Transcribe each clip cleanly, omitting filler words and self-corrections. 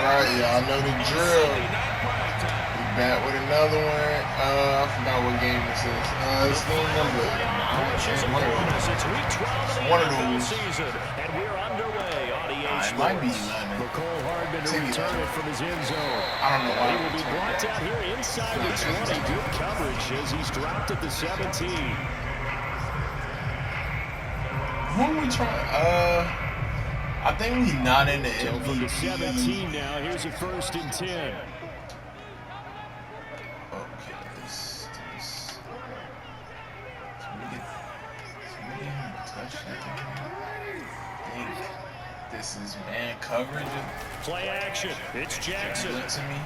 right, y'all know the drill. We back with another one. I forgot what game this is. It's game number 9. One of those. It might be 11. From his end zone. I don't know why. He will be brought down here inside the 20. Good coverage as he's dropped at the 17. Who are we trying? I think we're not in the MVP. From the 17 now, here's a 1st and 10. Okay, this. Can we get a touchdown? I think this is man coverage. Play action. It's Jackson. To me.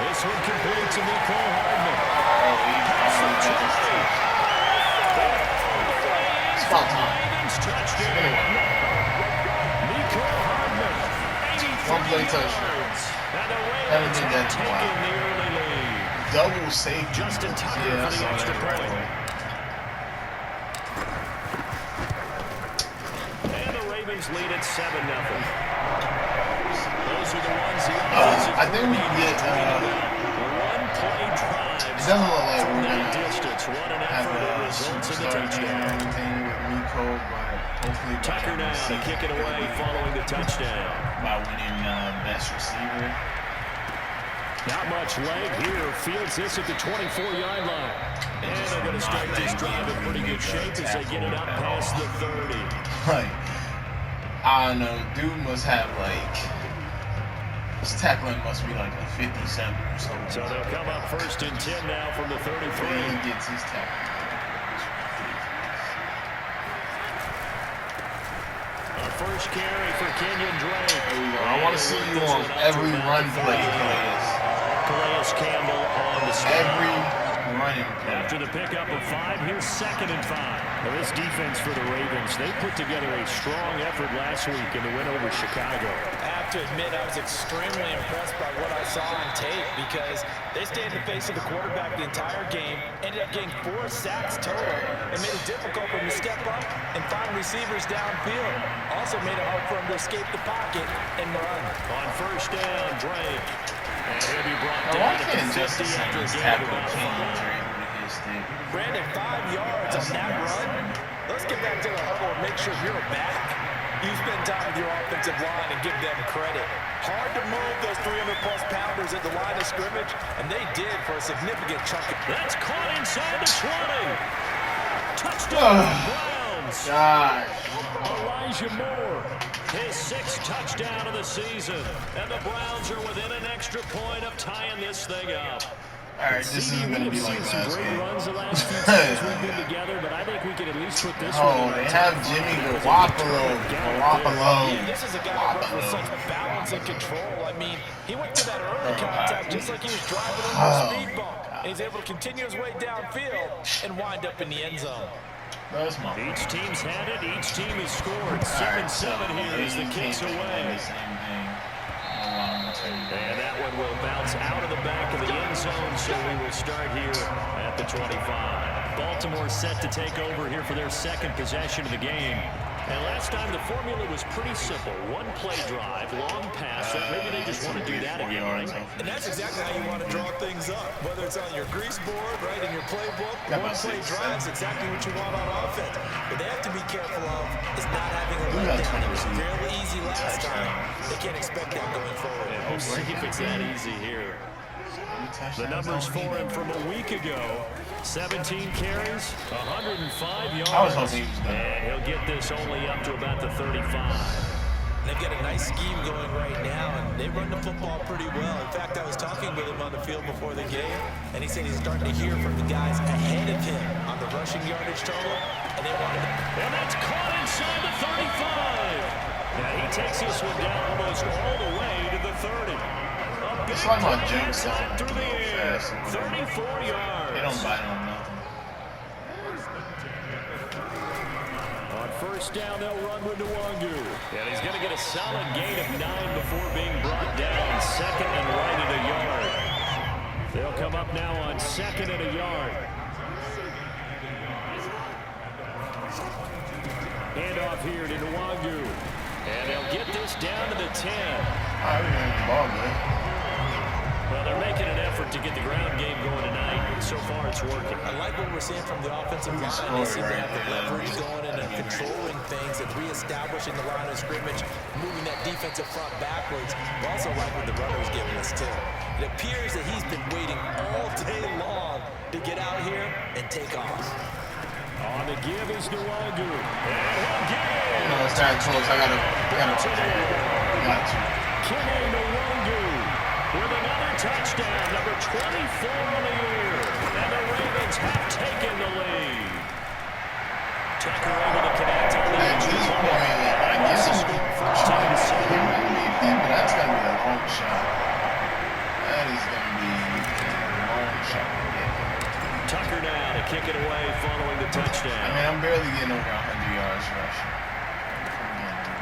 This one complete to Nicole Hardman. It's about time. One play touchdown. Haven't did that in a while. Double safety. Just in time for the extra point. And the Ravens lead at 7-0. Those are the ones I think we can get one play drive. It doesn't look like we're gonna have a superstar game or anything with Nico, but hopefully Tucker now to kick it away following the touchdown. By winning best receiver. Not much leg here. Fields this at the 24-yard line. And they're going to start this drive in pretty good shape as they get it up past the 30. Like, I don't know. Dude must have like, his tackling must be like a 57 or something. So they'll come up 1st and 10 now from the 33. He gets his tackle. First carry for Kenyon Drake. I want to see you on every run play, Calais Campbell on the start. Every running play. After the pickup of 5, here's 2nd and 5. Now this defense for the Ravens, they put together a strong effort last week in the win over Chicago. I have to admit, I was extremely impressed by what I saw on tape because they stayed in the face of the quarterback the entire game, ended up getting 4 sacks total, and made it difficult for him to step up and find receivers downfield. Also made it hard for him to escape the pocket and run. On 1st down, Drake. And he'll be brought down. Why can't Justice Sanders tackle Kenyon Drake with his stick? Brandon, 5 yards on that run. Let's get back to the huddle and make sure you're back. You spend time with your offensive line and give them credit. Hard to move those 300-plus pounders at the line of scrimmage, and they did for a significant chunk. That's caught inside the 20. Touchdown, Browns. God. Elijah Moore, his 6th touchdown of the season, and the Browns are within an extra point of tying this thing up. All right, this is going to be like some last great game. runs the last few times we've been together, but I think we can at least put this one Oh, in they our have top Jimmy five. Garoppolo. Yeah, this is a guy who runs with such balance and control. I mean, he went to that early contact just like he was driving over a speed bump. And he's able to continue his way downfield and wind up in the end zone. Each team's had it. Each team has scored. 7-7 here as the kicks away. And that one will bounce out of the back of the end zone, so we will start here at the 25. Baltimore set to take over here for their 2nd possession of the game. And last time the formula was pretty simple. 1 play drive, long pass. Maybe they just want to do that again, right? And that's exactly how you want to draw things up. Whether it's on your grease board, right, in your playbook, 1 play drive is exactly what you want on offense. What they have to be careful of is not having a letdown. It was fairly easy last time. They can't expect that going forward. Yeah, we'll see if it's that easy here. The numbers for him from a week ago. 17 carries, 105 yards. I was hoping he was done. And he'll get this only up to about the 35. They've got a nice scheme going right now, and they run the football pretty well. In fact, I was talking with him on the field before the game, and he said he's starting to hear from the guys ahead of him on the rushing yardage total, and they wanted to... And that's caught inside the 35. Now he takes this one down almost all the way to the 30. It's like my jokes through the air. 34 yards. They don't bite on nothing. On 1st down, they'll run with Nwangu. And he's going to get a solid gain of 9 before being brought down. 2nd and right at a yard. They'll come up now on 2nd and a yard. Hand off here to Nwangu. And they'll get this down to the 10. I didn't have the ball, man. Well, they're making an effort to get the ground game going tonight. So far, it's working. I like what we're seeing from the offensive line. They seem to have the leverage going and controlling things and reestablishing the line of scrimmage, moving that defensive front backwards. I also like what the runner's giving us, too. It appears that he's been waiting all day long to get out here and take off. On the give is Nwangu. And he'll get it. You know, it's time close. I gotta. Kenny Nwangu with another touchdown, number 24 on the year. And the Ravens have taken the lead. Tucker able to connect on the At this point, I guess it's first time to see him underneath him, but that's gonna be a long shot. That is gonna be a long shot. Tucker now to kick it away following the touchdown. I mean, I'm barely getting over 100 yards rushing.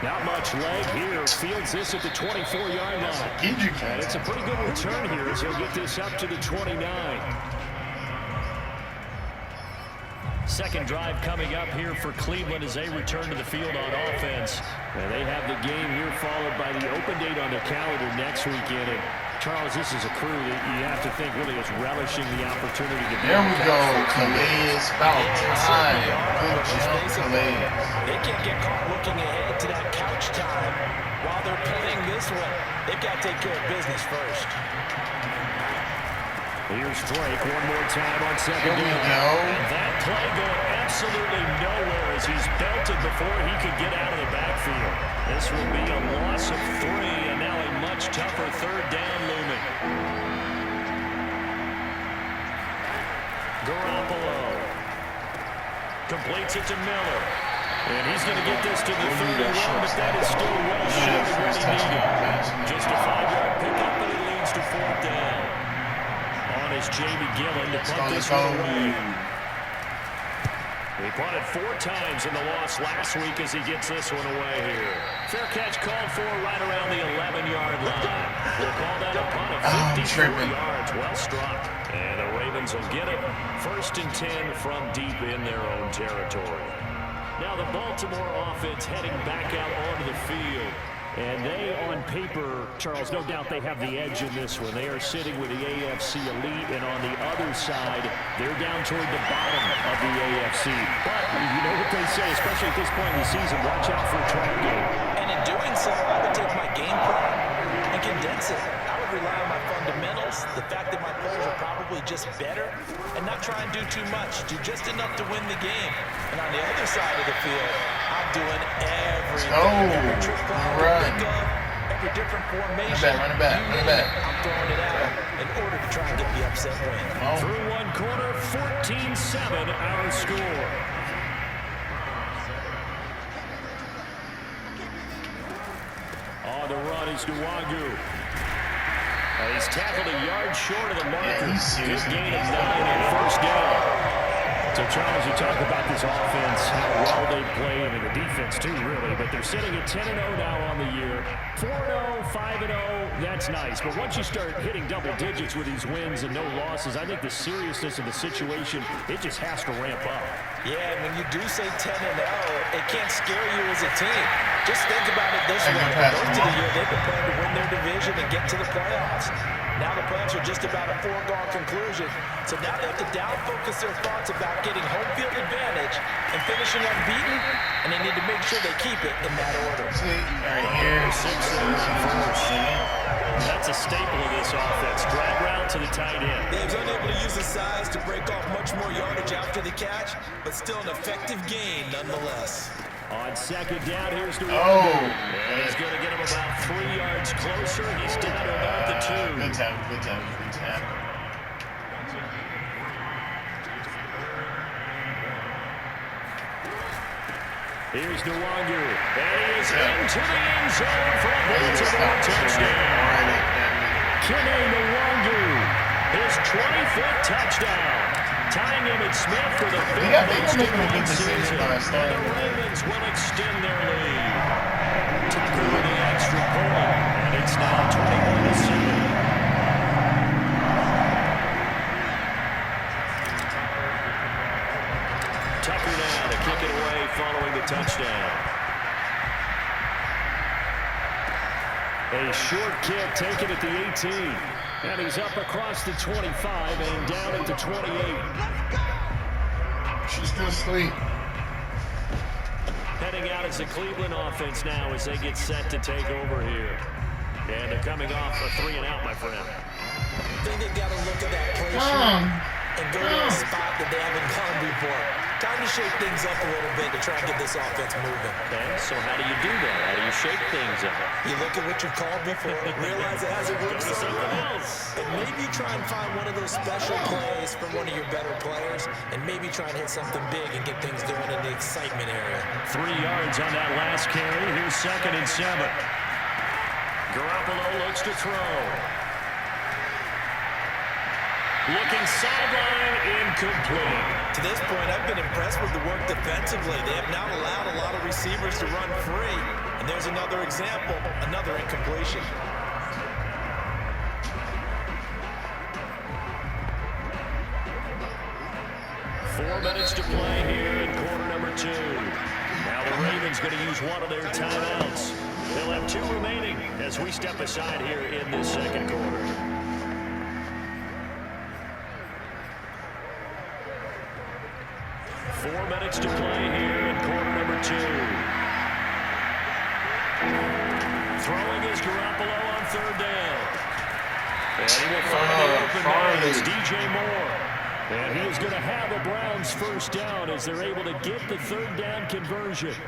Not much leg here. Fields this at the 24-yard line. And it's a pretty good return here as he'll get this up to the 29. Second drive coming up here for Cleveland as they return to the field on offense. And they have the game here followed by the open date on their calendar next weekend. And Charles, this is a crew that you have to think really is relishing the opportunity to be. There we go, Calais. About time. Good job, Calais. They can't get caught looking ahead to that couch time while they're playing this one. They've got to take care of business first. Here's Drake one more time on second down. Here we go. And that play going absolutely nowhere as he's belted before he could get out of the backfield. This will be a loss of 3, and now a much tougher third down looming. Garoppolo completes it to Miller. And he's going to get this to the 31, but that is still well short of what he needed. Just a 5-yard pickup, but it leads to 4th down. On is Jamie Gillen to punt this one away. He punted 4 times in the loss last week as he gets this one away here. Fair catch called for right around the 11-yard line. We'll call that a punt of 54 yards. Well struck. And the Ravens will get it. 1st and 10 from deep in their own territory. Now the Baltimore offense heading back out onto the field. And they, on paper, Charles, no doubt they have the edge in this one. They are sitting with the AFC elite, and on the other side, they're down toward the bottom of the AFC. But you know what they say, especially at this point in the season, watch out for a trap game. And in doing so, I would take my game plan and condense it. I would rely on my fundamentals, the fact that my players are probably just better, and not try and do too much. Do just enough to win the game. And on the other side of the field, I'm doing everything. Every trick play, every different formation. Run it back. I'm throwing it out in order to try and get the upset win. Through one quarter, 14-7 our score. On the run is Nwangu. He's tackled a yard short of the marker. Good gain of 9 and 1st down. So, Charles, you talk about this offense, how well they play, and the defense, too, really. But they're sitting at 10-0 now on the year. 4-0, 5-0, that's nice. But once you start hitting double digits with these wins and no losses, I think the seriousness of the situation, it just has to ramp up. Yeah, and when you do say 10-0, it can't scare you as a team. Just think about it this way. Most of the year, they've been playing to win their division and get to the playoffs. Now the playoffs are just about a foregone conclusion. So now they have to down-focus their thoughts about getting home field advantage and finishing unbeaten, and they need to make sure they keep it in that order. Right here, 6 That's a staple of this offense. Drag route to the tight end. He was unable to use his size to break off much more yardage after the catch, but still an effective gain nonetheless. On second down, here's the he's going to get him about 3 yards closer. He's down to about the 2. Good tackle. Here's Nwangu. And he is into the end zone for a Baltimore touchdown. Kenny Nwangu, his 25th touchdown. Tying him at Smith for the big season. And the Ravens will extend their lead. Tucker with the extra point. And it's now 21-7. Tucker now to kick it away following the touchdown. A short kick taken at the 18. And he's up across the 25 and down at the 28. She's still asleep. Heading out as the Cleveland offense now as they get set to take over here. And they're coming off a 3-and-out, my friend. I think they got to look at that play and go to a spot that they haven't gone before. Time to shake things up a little bit to try and get this offense moving. Okay, so how do you do that? How do you shake things up? You look at what you've called before, realize it hasn't worked so well, and maybe try and find one of those special plays from one of your better players, and maybe try and hit something big and get things going in the excitement area. 3 yards on that last carry. Here's 2nd and 7. Garoppolo looks to throw. Looking sideline, incomplete. To this point, I've been impressed with the work defensively. They have now allowed a lot of receivers to run free. And there's another example, another incompletion. Four minutes to play here in quarter number 2. Now the Ravens going to use one of their timeouts. They'll have 2 remaining as we step aside here in this second quarter. Four minutes to play here in quarter number 2. Throwing is Garoppolo on 3rd down. And he will find the open man. It's DJ Moore. And he is going to have a Browns 1st down as they're able to get the 3rd down conversion.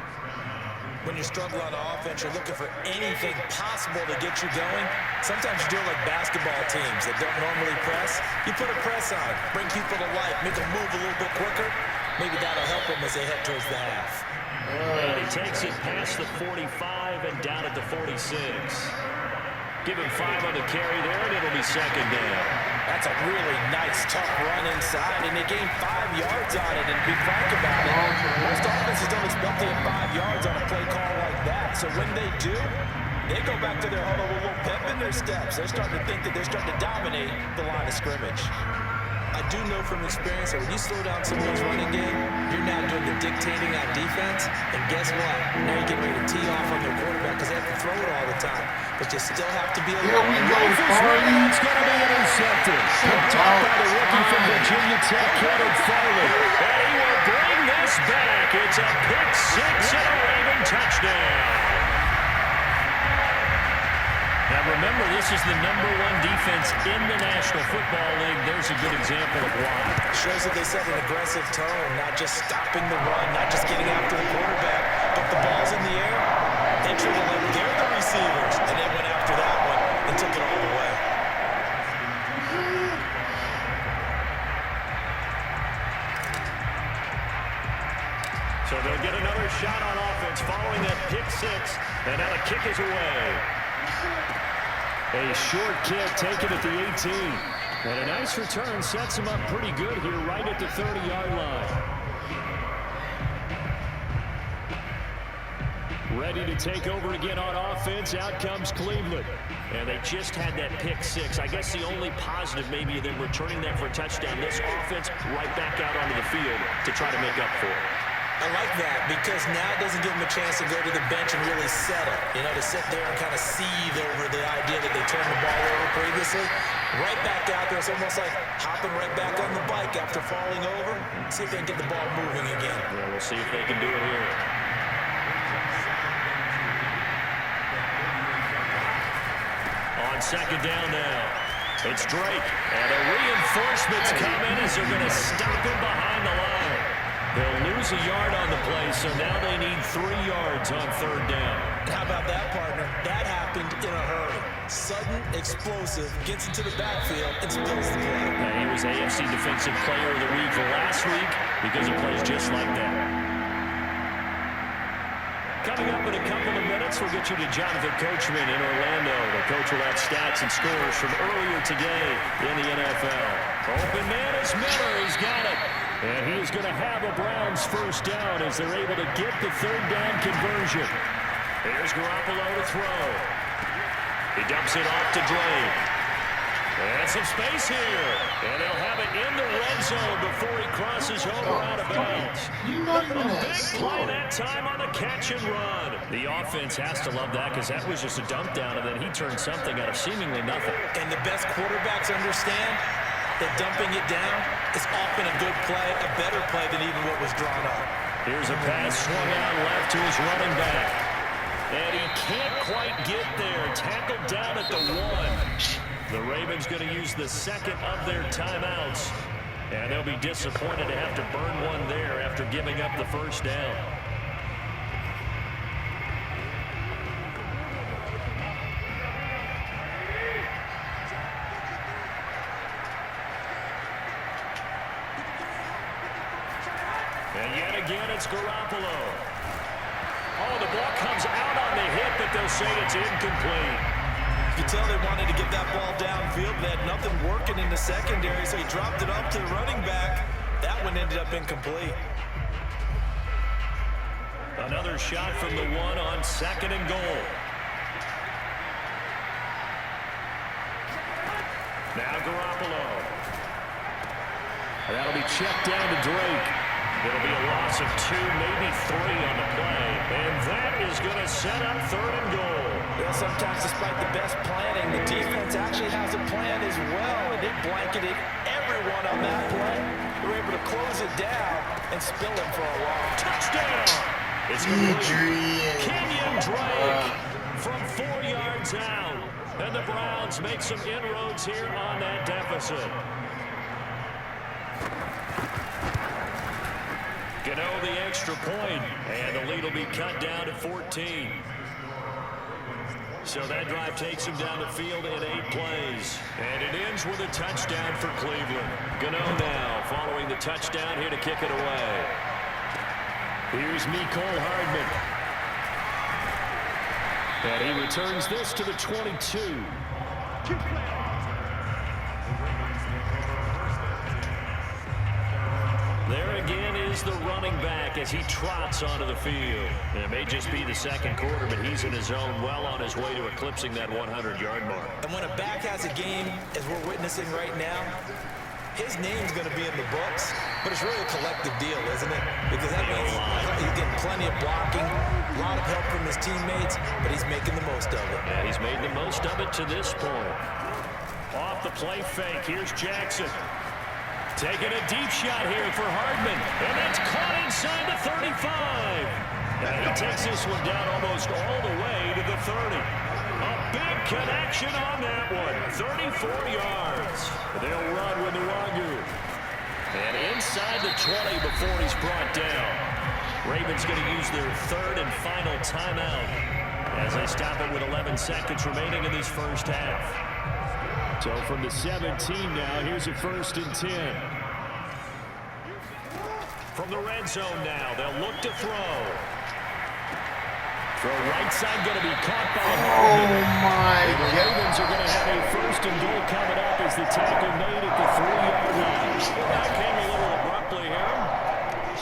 When you struggle on offense, you're looking for anything possible to get you going. Sometimes you do it like basketball teams that don't normally press. You put a press on, bring people to life, make them move a little bit quicker. Maybe that'll help them as they head towards the half. And he takes it past the 45 and down at the 46. Give him 5 on the carry there, and it'll be 2nd down. That's a really nice, tough run inside, and they gained 5 yards on it. And be frank about it, most offenses don't expect to get 5 yards on a play call like that. So when they do, they go back to their huddle with a little pep in their steps. They're starting to think that they're starting to dominate the line of scrimmage. I do know from experience that when you slow down someone's running game, you're now doing the dictating on defense. And guess what? Now you're getting ready to tee off on their quarterback because they have to throw it all the time. But you still have to be alert. Here we go, Farley. It's going to be intercepted. Picked up by the rookie from Virginia Tech, Kevin Farley. And he will bring this back. It's a pick 6 and a Raven touchdown. Now remember, this is the #1 defense in the National Football League. There's a good example of why. Shows that they set an aggressive tone, not just stopping the run, not just getting after the quarterback, but the ball's in the air. They treat it like they're the receivers, and they went after that one and took it all the way. So they'll get another shot on offense following that pick 6, and now the kick is away. A short kick taken at the 18. And a nice return sets him up pretty good here right at the 30-yard line. Ready to take over again on offense. Out comes Cleveland. And they just had that pick 6. I guess the only positive maybe of them returning that for a touchdown. This offense right back out onto the field to try to make up for it. I like that because now it doesn't give them a chance to go to the bench and really settle. You know, to sit there and kind of seethe over the idea that they turned the ball over previously. Right back out there, it's almost like hopping right back on the bike after falling over. See if they can get the ball moving again. Yeah, we'll see if they can do it here. On 2nd down now, it's Drake. And the reinforcements come in as they're going to stop him behind the line. They'll lose a yard on the play, so now they need 3 yards on 3rd down. How about that, partner? That happened in a hurry. Sudden, explosive, gets into the backfield, and spills the play. Now, he was AFC Defensive Player of the Week last week because he plays just like that. Coming up in a couple of minutes, we'll get you to Jonathan Coachman in Orlando. The coach will have stats and scores from earlier today in the NFL. Open man is Miller. He's got it. And he is going to have a Browns 1st down as they're able to get the 3rd down conversion. Here's Garoppolo to throw. He dumps it off to Drake. And some space here. And they'll have it in the red zone before he crosses over out of bounds. A big play that time on the catch and run. The offense has to love that because that was just a dump down, and then he turned something out of seemingly nothing. And the best quarterbacks understand that dumping it down is often a good play, a better play than even what was drawn up. Here's a pass swung out left to his running back. And he can't quite get there. Tackled down at the 1. The Ravens going to use the second of their timeouts. And they'll be disappointed to have to burn one there after giving up the first down. And yet again, it's Garoppolo. Oh, the ball comes out on the hit, but they'll say it's incomplete. You can tell they wanted to get that ball downfield. They had nothing working in the secondary, so he dropped it up to the running back. That one ended up incomplete. Another shot from the 1 on 2nd and goal. Now Garoppolo. And that'll be checked down to Drake. It'll be a loss of 2, maybe 3 on the play. And that is going to set up 3rd and goal. Well, sometimes despite the best planning, the defense actually has a plan as well, and they blanketed everyone on that play. They were able to close it down and spill him for a long touchdown. It's Kenyon Drake from 4 yards out. And the Browns make some inroads here on that deficit. Gano the extra point, and the lead will be cut down to 14. So that drive takes him down the field in 8 plays. And it ends with a touchdown for Cleveland. Gano now following the touchdown here to kick it away. Here's Mecole Hardman. And he returns this to the 22. There again is the running back as he trots onto the field. And it may just be the second quarter, but he's in his zone, well on his way to eclipsing that 100-yard mark. And when a back has a game, as we're witnessing right now, his name's going to be in the books, but it's really a collective deal, isn't it? Because that means he's getting plenty of blocking, a lot of help from his teammates, but he's making the most of it. Yeah, he's made the most of it to this point. Off the play fake, here's Jackson. Taking a deep shot here for Hardman. And it's caught inside the 35. And he takes this one down almost all the way to the 30. A big connection on that one. 34 yards. They'll run with the Wagyu. And inside the 20 before he's brought down. Ravens going to use their 3rd and final timeout as they stop it with 11 seconds remaining in this first half. So from the 17 now, here's a 1st and 10. From the red zone now, they'll look to throw. Throw right side going to be caught by Hardman. Oh my God. The Ravens are going to have a 1st and goal coming up as the tackle made at the 3-yard line. That came a little abruptly here.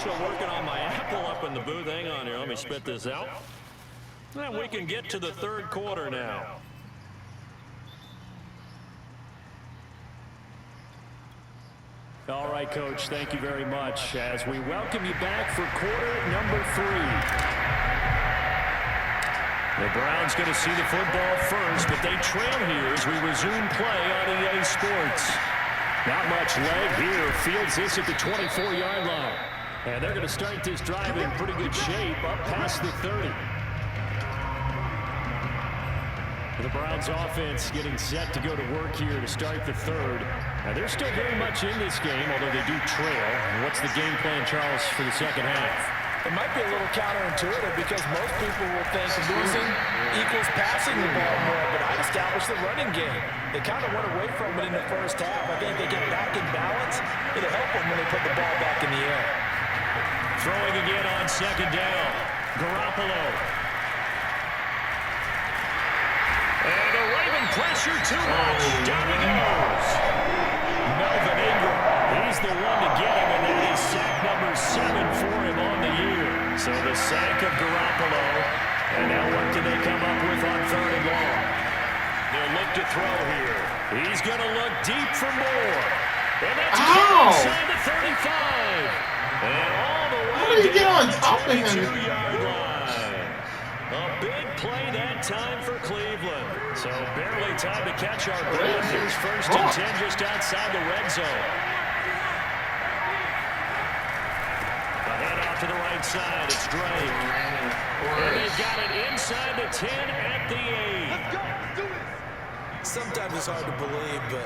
Still working on my apple up in the booth. Hang on here, let me spit this out. And we can get to the 3rd quarter now. All right, Coach, thank you very much as we welcome you back for quarter number 3. The Browns going to see the football first, but they trail here as we resume play on EA Sports. Not much leg here. Fields this at the 24-yard line. And they're going to start this drive in pretty good shape up past the 30. The Browns offense getting set to go to work here to start the 3rd. Now they're still very much in this game, although they do trail. What's the game plan, Charles, for the second half? It might be a little counterintuitive because most people will think losing equals passing the ball more, but I'd establish the running game. They kind of went away from it in the first half. I think they get back in balance. It'll help them when they put the ball back in the air. Throwing again on 2nd down. Garoppolo. And the Raven pressure too much. Down he goes. Melvin Ingram. He's the one to get him, and that is sack number 7 for him on the year. So the sack of Garoppolo. And now what do they come up with on 3rd and long? They'll look to throw here. He's going to look deep for more. And that's inside the 35. And all the way how did he get on top of him? 22-yard line. A big play that time for Cleveland. So barely time to catch our breath. Here's 1st and 10 just outside the red zone. A handoff to the right side. It's Drake. And they've got it inside the 10 at the 8. Sometimes it's hard to believe, but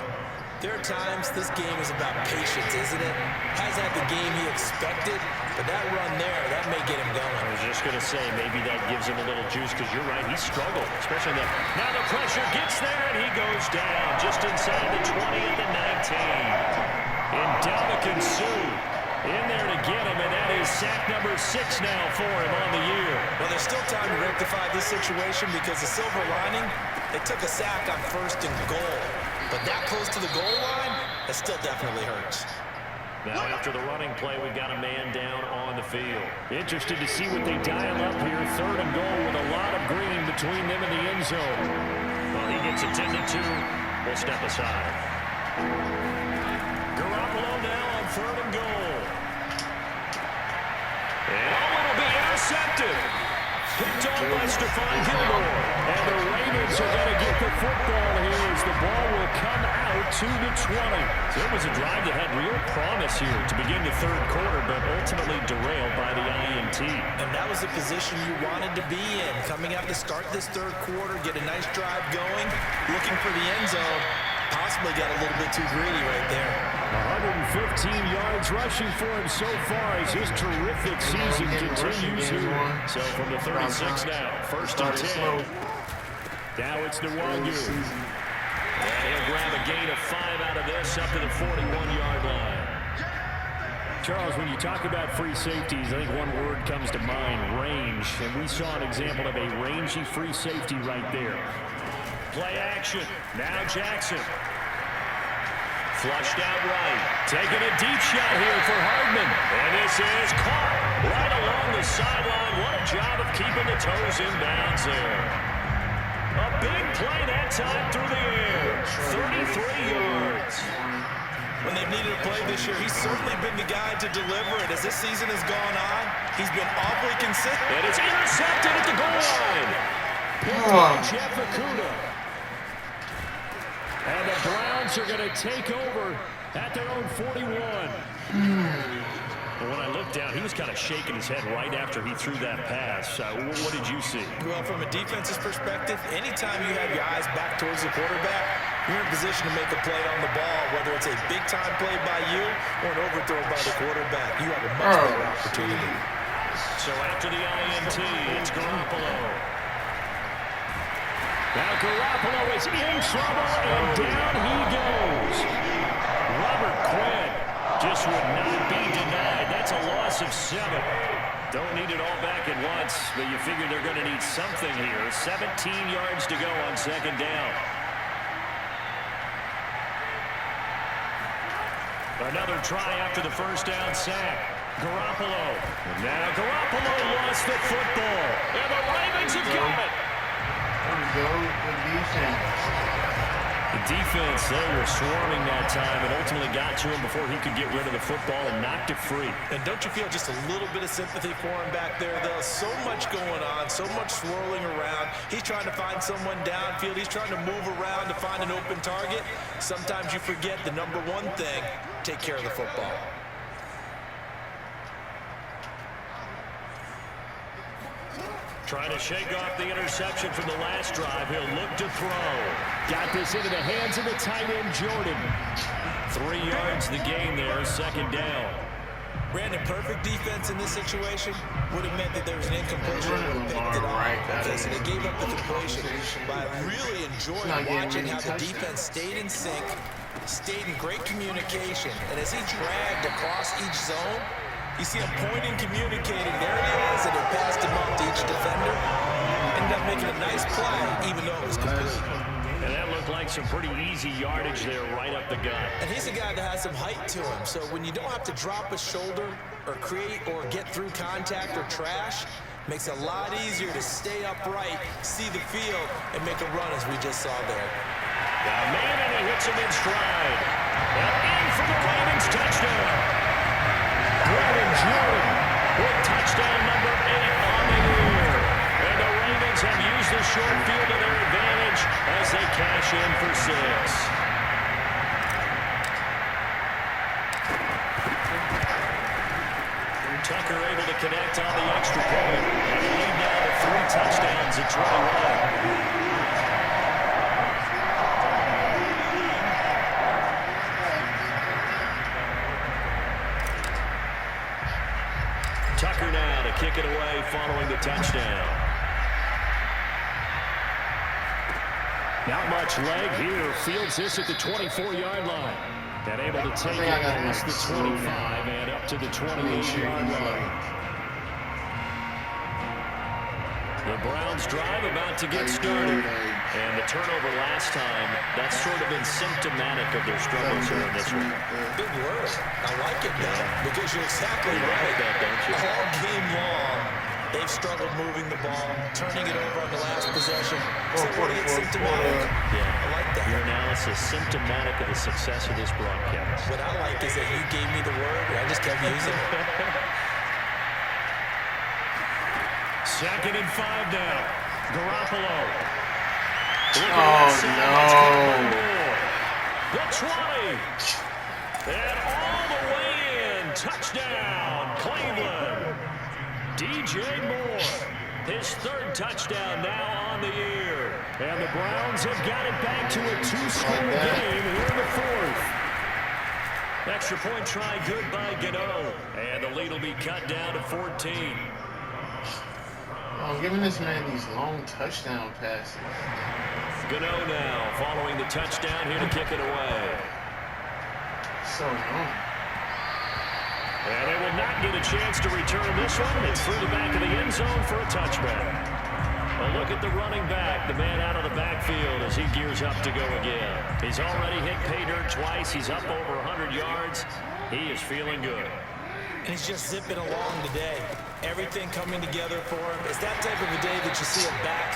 there are times this game is about patience, isn't it? Hasn't had the game he expected, but that run there, that may get him going. I was just going to say, maybe that gives him a little juice, because you're right, he struggled, especially that. Now the pressure gets there, and he goes down just inside the 20 at the 19. And Dominican Sue in there to get him, and that is sack number 6 now for him on the year. Well, there's still time to rectify this situation, because the silver lining, they took a sack on 1st and goal. But that close to the goal line, that still definitely hurts. Now after the running play, we've got a man down on the field. Interested to see what they dial up here. 3rd and goal with a lot of green between them and the end zone. Well, he gets attended to. We'll step aside. Garoppolo now on 3rd and goal. And it'll be intercepted. Picked off by Stephon Gilmore. And the Ravens are going to get the football here as the ball will come out to the 20. So it was a drive that had real promise here to begin the 3rd quarter, but ultimately derailed by the INT. And that was the position you wanted to be in. Coming out to start this 3rd quarter, get a nice drive going, looking for the end zone. Possibly got a little bit too greedy right there. 115 yards rushing for him so far as his terrific season continues here. So from the 36 now, 1st and 10. Now it's the Nwangu. And he'll grab a gain of 5 out of this up to the 41-yard line. Charles, when you talk about free safeties, I think one word comes to mind, range. And we saw an example of a rangy free safety right there. Play action. Now Jackson. Flushed out right. Taking a deep shot here for Hardman. And this is caught right along the sideline. What a job of keeping the toes in bounds there. A big play that time through the air. 33 yards. When they've needed a play this year, he's certainly been the guy to deliver it. As this season has gone on, he's been awfully consistent. And it's intercepted at the goal line. Picked by Jeff Okudah. And the Browns are going to take over at their own 41. But when I looked down, he was kind of shaking his head right after he threw that pass. What did you see? Well, from a defense's perspective, anytime you have your eyes back towards the quarterback, you're in position to make a play on the ball, whether it's a big-time play by you or an overthrow by the quarterback. You have a much better opportunity. So after the INT, it's Garoppolo. Now Garoppolo is in trouble, and down he goes. Robert Quinn just would not be denied. That's a loss of 7. Don't need it all back at once, but you figure they're going to need something here. 17 yards to go on 2nd down. Another try after the 1st down sack. Garoppolo. Now Garoppolo lost the football, and the Ravens have got it. The defense, they were swarming that time and ultimately got to him before he could get rid of the football and knocked it free. And don't you feel just a little bit of sympathy for him back there, though? So much going on, so much swirling around. He's trying to find someone downfield. He's trying to move around to find an open target. Sometimes you forget the number one thing, take care of the football. Trying to shake off the interception from the last drive. He'll look to throw. Got this into the hands of the tight end, Jordan. 3 yards the gain there, 2nd down. Brandon, perfect defense in this situation would have meant that there was an incompletion and would have picked it off. Okay, so they gave up the completion. But I really enjoyed watching how the defense stayed in sync, stayed in great communication. And as he dragged across each zone, you see him pointing, communicating. There he is, and he passed him off to each defender. Ended up making a nice play, even though it was complete. And that looked like some pretty easy yardage there right up the gut. And he's a guy that has some height to him. So when you don't have to drop a shoulder or create or get through contact or trash, makes it a lot easier to stay upright, see the field, and make a run as we just saw there. Got a man, and he hits him in stride. And in for the Ravens touchdown. Brandon Jordan with touchdown number 8 on the year. And the Ravens have used the short field to their advantage as they cash in for 6. Tucker able to connect on the extra point. And the lead now to 3 touchdowns at 21. Tucker now to kick it away following the touchdown. Not much leg here. Fields this at the 24-yard line. And able to take it past the 25 and up to the 28-yard line. The Browns drive about to get started. And the turnover last time, that's sort of been symptomatic of their struggles here in this one. Big word. I like it, though, because you're exactly right. All game long, they've struggled moving the ball, turning it over on the last possession. So what is symptomatic? Yeah, I like that. Your analysis symptomatic of the success of this broadcast. What I like is that you gave me the word, and I just kept using it. 2nd and 5 now. Garoppolo. Oh, no. The 20. And all the way in. Touchdown, Cleveland. DJ Moore. His 3rd touchdown now on the year. And the Browns have got it back to a 2-score game here in the 4th. Extra point try good by Gano. And the lead will be cut down to 14. I'm giving this man these long touchdown passes. Gano now following the touchdown here to kick it away. So long. And they will not get a chance to return this one. It's through the back of the end zone for a touchback. A look at the running back, the man out of the backfield as he gears up to go again. He's already hit pay dirt twice. He's up over 100 yards. He is feeling good. And he's just zipping along today. Everything coming together for him. It's that type of a day that you see him back.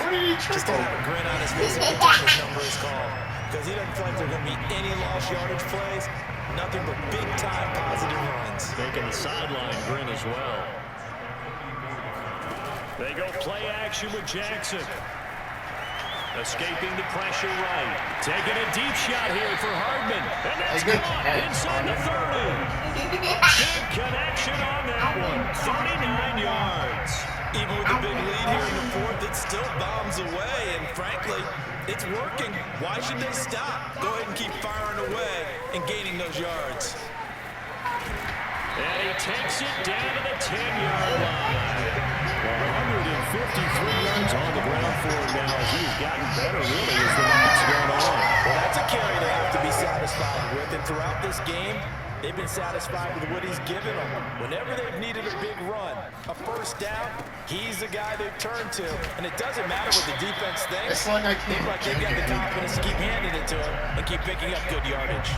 Just to have a grin on his face every time his number is called. Because he doesn't feel like there's going to be any lost yardage plays. Nothing but big-time positive runs. Making the sideline grin as well. They go play action with Jackson. Escaping the pressure right. Taking a deep shot here for Hardman. And that's caught inside the 30. Big connection on that one. 39 yards. Even with the big lead here in the 4th, it still bombs away. And frankly, it's working. Why should they stop? Go ahead and keep firing away and gaining those yards. And he takes it down to the 10-yard line. 153 yards on the ground for him now as he's gotten better really as the night's gone on. Well, that's a carry they have to be satisfied with. And throughout this game, they've been satisfied with what he's given them. Whenever they've needed a big run, a first down, he's the guy they've turned to. And it doesn't matter what the defense thinks. It's like I can't. They've got the confidence to keep handing it to him and keep picking up good yardage.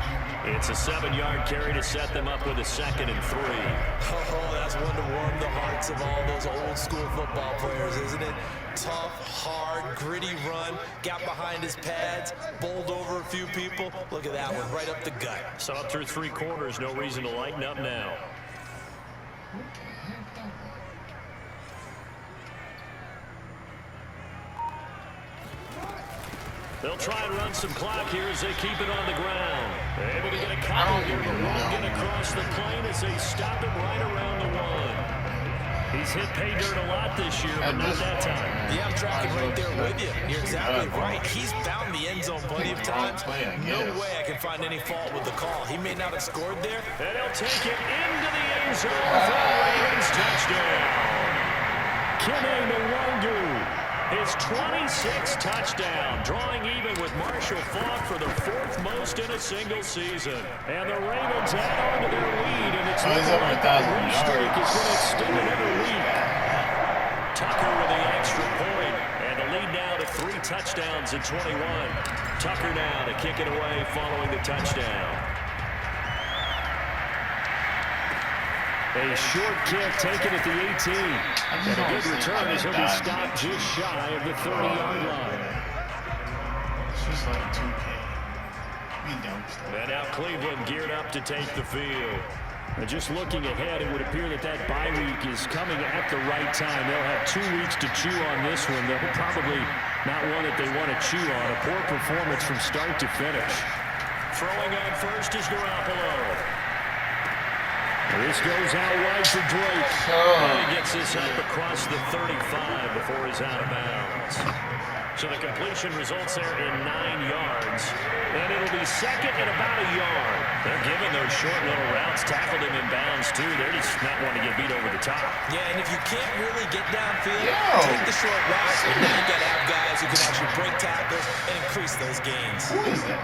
It's a 7-yard carry to set them up with a 2nd and 3. Oh, that's one to warm the hearts of all those old school football players, isn't it? Tough, hard, gritty run, got behind his pads, bowled over a few people. Look at that one, right up the gut. So up through 3 quarters, no reason to lighten up now. They'll try and run some clock here as they keep it on the ground. They're able to get a couple here, but won't get across the plane as they stop him right around the 1. He's hit pay dirt a lot this year, but not that time. Yeah, I'm tracking right there with you. You're exactly right. He's found the end zone plenty of times. No way I can find any fault with the call. He may not have scored there. And he'll take it into the end zone for a Ravens touchdown. Kene Nwangu. His 26th touchdown, drawing even with Marshall Faulk for the 4th most in a single season. And the Ravens add on to their lead, and it's looking like that win streak is going to extend another week. Tucker with the extra point, and the lead now to 3 touchdowns in 21. Tucker now to kick it away following the touchdown. A short kick taken at the 18. And a good return as he'll be stopped just shy of the 30-yard line. It's just like 2K. And now Cleveland geared up to take the field. And just looking ahead, it would appear that that bye week is coming at the right time. They'll have 2 weeks to chew on this one. They're probably not one that they want to chew on. A poor performance from start to finish. Throwing on first is Garoppolo. This goes out wide for Drake. And he gets this up across the 35 before he's out of bounds. So the completion results there in 9 yards. And it'll be second and about a yard. They're giving those short little routes. Tackled him in bounds, too. They're just not wanting to get beat over the top. Yeah, and if you can't really get downfield, take the short route. And then you got to have guys who can actually break tackles and increase those gains. Who is that?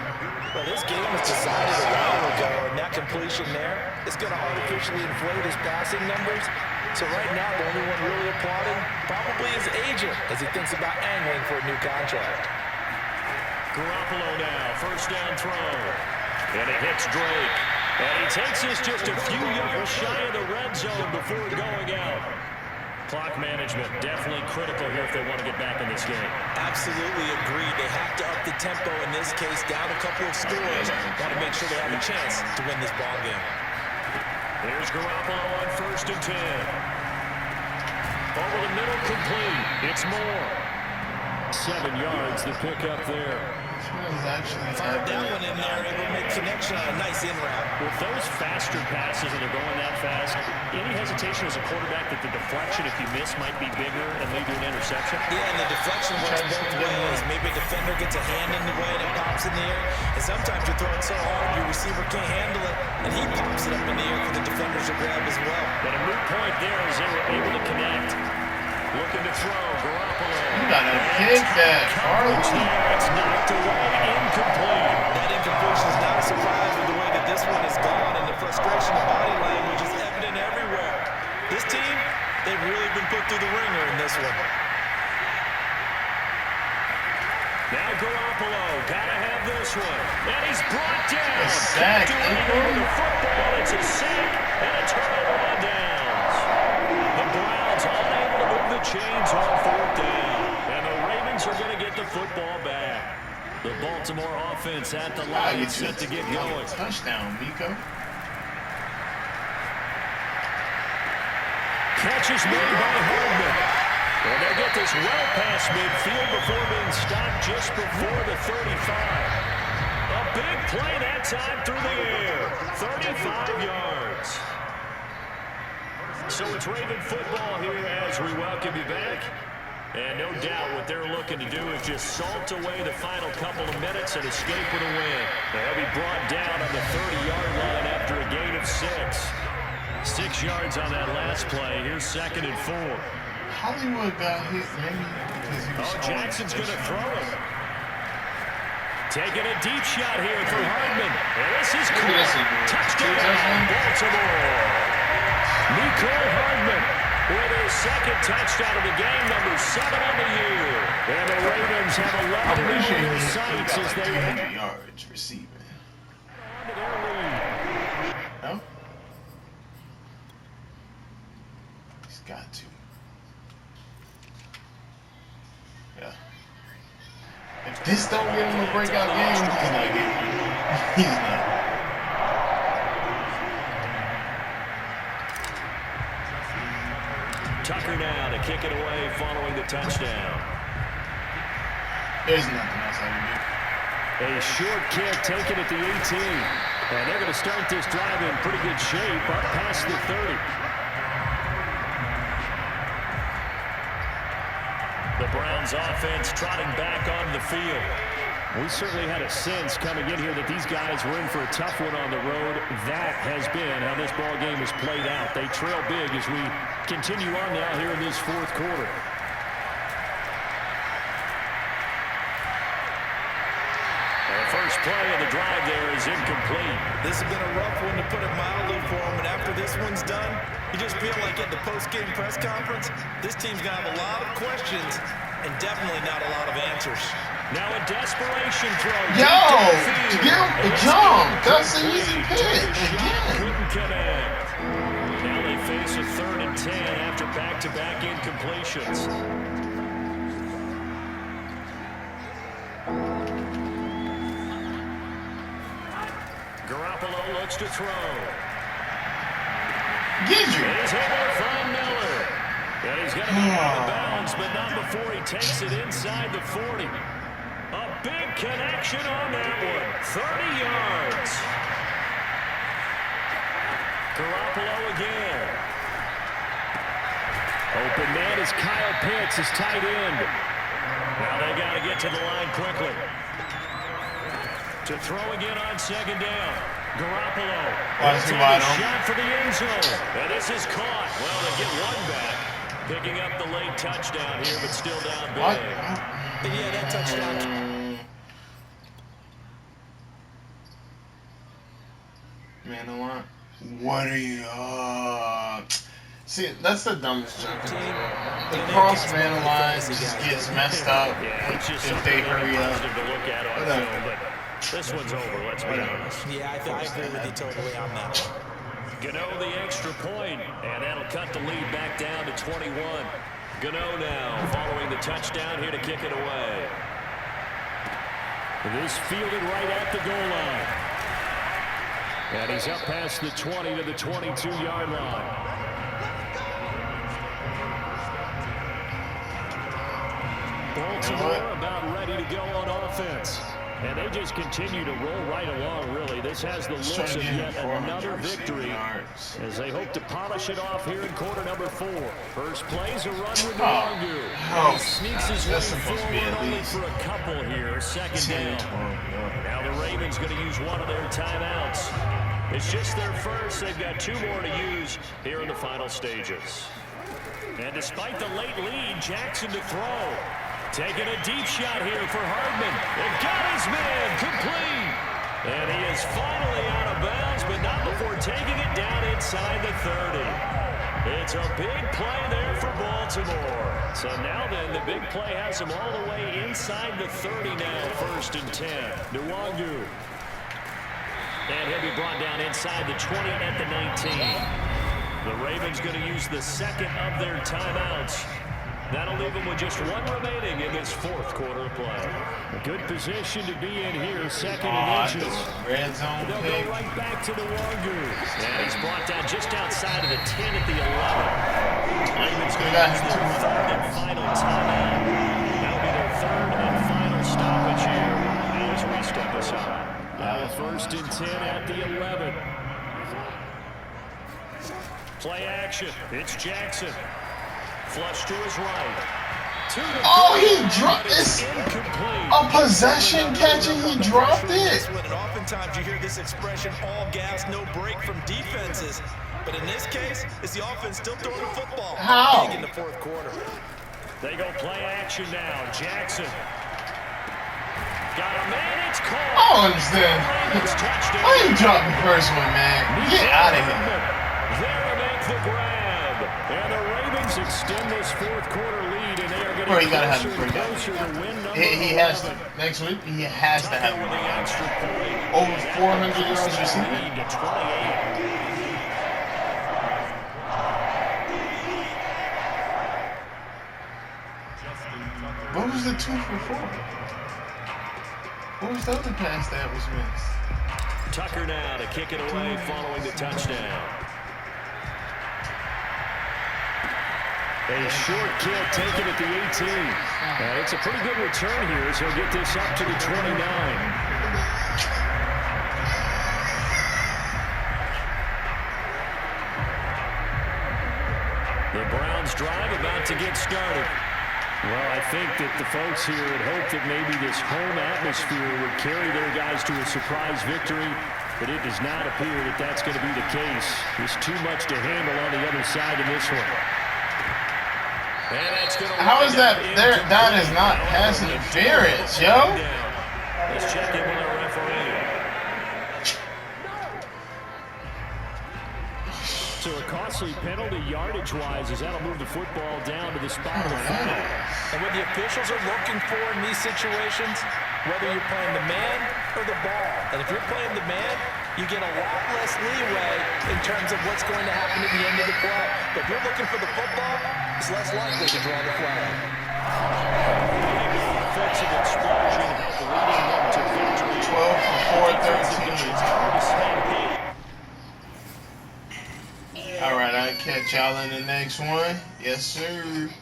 Well, this game was decided a while ago, and that completion there is going to artificially inflate his passing numbers. So right now, the only one really applauding probably his agent as he thinks about angling for a new contract. Garoppolo now, first down throw. And it hits Drake. And he takes this just a few yards shy of the red zone before going out. Clock management definitely critical here if they want to get back in this game. Absolutely agreed. They have to up the tempo in this case, down a couple of scores. Got to make sure they have a chance to win this ball game. Here's Garoppolo on first and 10. Over the middle, complete. It's Moore. 7 yards, the pick up there. Fired that one in there, able to make connection on a nice in route. With those faster passes and they're going that fast, any hesitation as a quarterback that the deflection, if you miss, might be bigger and lead to an interception? Yeah, and the deflection works both ways. Maybe a defender gets a hand in the way and it pops in the air. And sometimes you throw it so hard your receiver can't handle it, and he pops it up in the air for the defenders to grab as well. But a moot point there as they were able to connect. Looking to throw, Garoppolo. You gotta kick that, Harley. It's knocked away, incomplete. That incompletion is not a surprise with the way that this one has gone, and the frustration of body language is evident everywhere. This team, they've really been put through the ringer in this one. Now Garoppolo, gotta have this one. And he's brought down. A sack, the football, it's a sack, and a turnover on downs. The Browns unable to move the chains on fourth down. And the Ravens are going to get the football back. The Baltimore offense at the line set to get going. Touchdown, Miko. Catch is made by Hardman. And they get this well past midfield before being stopped just before the 35. A big play that time through the air. 35 yards. So it's Raven football here as we welcome you back. And no doubt what they're looking to do is just salt away the final couple of minutes and escape with a win. They'll be brought down on the 30-yard line after a gain of 6. 6 yards on that last play. Here's 2nd and 4. Hollywood got hit maybe because he was Jackson's going to throw it. Taking a deep shot here for Hardman. And this is cool. Touchdown, Baltimore. Nicole Hardman with his 2nd touchdown of the game, number 7 on the year. And the Ravens have 11 in sights as they 300 yards receiving. No? He's got to. Yeah. If this don't get him a breakout game, he's not getting it. He's not. Tucker now to kick it away following the touchdown. There's nothing else I can do. A short kick taken at the 18. And they're going to start this drive in pretty good shape up past the 30. The Browns offense trotting back on the field. We certainly had a sense coming in here that these guys were in for a tough one on the road. That has been how this ball game has played out. They trail big as we continue on now here in this 4th quarter. The first play of the drive there is incomplete. This has been a rough one, to put it mildly, for them. And after this one's done, you just feel like at the post-game press conference, this team's going to have a lot of questions and definitely not a lot of answers. Now a desperation throw. Yo! Give him the jump! That's an easy pick. Couldn't connect. Now they face a 3rd and 10 after back-to-back incompletions. Garoppolo looks to throw. Get you. He's able to find Miller. And he's going to be out of bounds, but not before he takes it inside the 40. A big connection on that one. 30 yards. Garoppolo again. Open man is Kyle Pitts, his tight end. Now they got to get to the line quickly. To throw again on second down. Garoppolo. Shot for the end zone. And this is caught. Well, they get one back. Picking up the late touchdown here, but still down big. What? Yeah, that touchdown. Man, a lot. What are you? See, that's the dumbest joke. The cross man line just gets messed up if they hurry up. But this one's over, let's be honest. Yeah, I agree with you totally on that one. Gano the extra point, and that'll cut the lead back down to 21. Gano now following the touchdown here to kick it away. This fielded right at the goal line. And he's up past the 20 to the 22-yard line. Baltimore about ready to go on offense. And they just continue to roll right along, really. This has the looks of yet another victory as they hope to polish it off here in quarter number 4. First play's a run with Nwangu. He sneaks his way forward only for a couple here. Second down. Now the Ravens going to use one of their timeouts. It's just their first. They've got 2 more to use here in the final stages. And despite the late lead, Jackson to throw. Taking a deep shot here for Hardman. It got his man complete. And he is finally out of bounds, but not before taking it down inside the 30. It's a big play there for Baltimore. So now then, the big play has him all the way inside the 30 now, 1st and 10. Nwangu. And he'll be brought down inside the 20 at the 19. The Ravens going to use the second of their timeouts. That'll leave them with just 1 remaining in this 4th quarter of play. A good position to be in here, 2nd and inches. Red zone They'll pick. go right back to the Nwangu. And he's brought down just outside of the 10 at the 11. Ravens going to use their 3rd and final timeout. That'll be their 3rd and final stoppage here as we step aside. Now 1st and 10 at the 11. Play action. It's Jackson. Flush to his right. Oh, he dropped this. A possession catch and he dropped it. And oftentimes you hear this expression, all gas, no break from defenses. But in this case, it's the offense still throwing the football. How? Big in the 4th quarter. They go play action now. Jackson. Got a man, it's called. I don't understand. Why you drop the first one, man? Get out of here. There make the grab. And the Ravens extend this 4th quarter lead, and they are getting closer to win number 11. He has to. Next week, he has to have with the extra point. over 400 yards receiving. Lead to 28. What was the 2 for 4? What was the other pass that was missed? Tucker now to kick it away following the touchdown. A short kick taken at the 18. It's a pretty good return here as he'll get this up to the 29. The Browns drive about to get started. Well, I think that the folks here had hoped that maybe this home atmosphere would carry their guys to a surprise victory, but it does not appear that that's going to be the case. There's too much to handle on the other side in this one. How is that? That is not pass interference, yo. Let's check in with our referee. So a costly penalty yardage-wise as that'll move the football down to the spot of the foul. And what the officials are looking for in these situations, whether you're playing the man or the ball, and if you're playing the man, you get a lot less leeway in terms of what's going to happen at the end of the play. But if you're looking for the football, it's less likely to draw the flag. Offensive explosion helped leading them to victory. 12 for 4, 13. All right, I'll catch y'all in the next one. Yes, sir.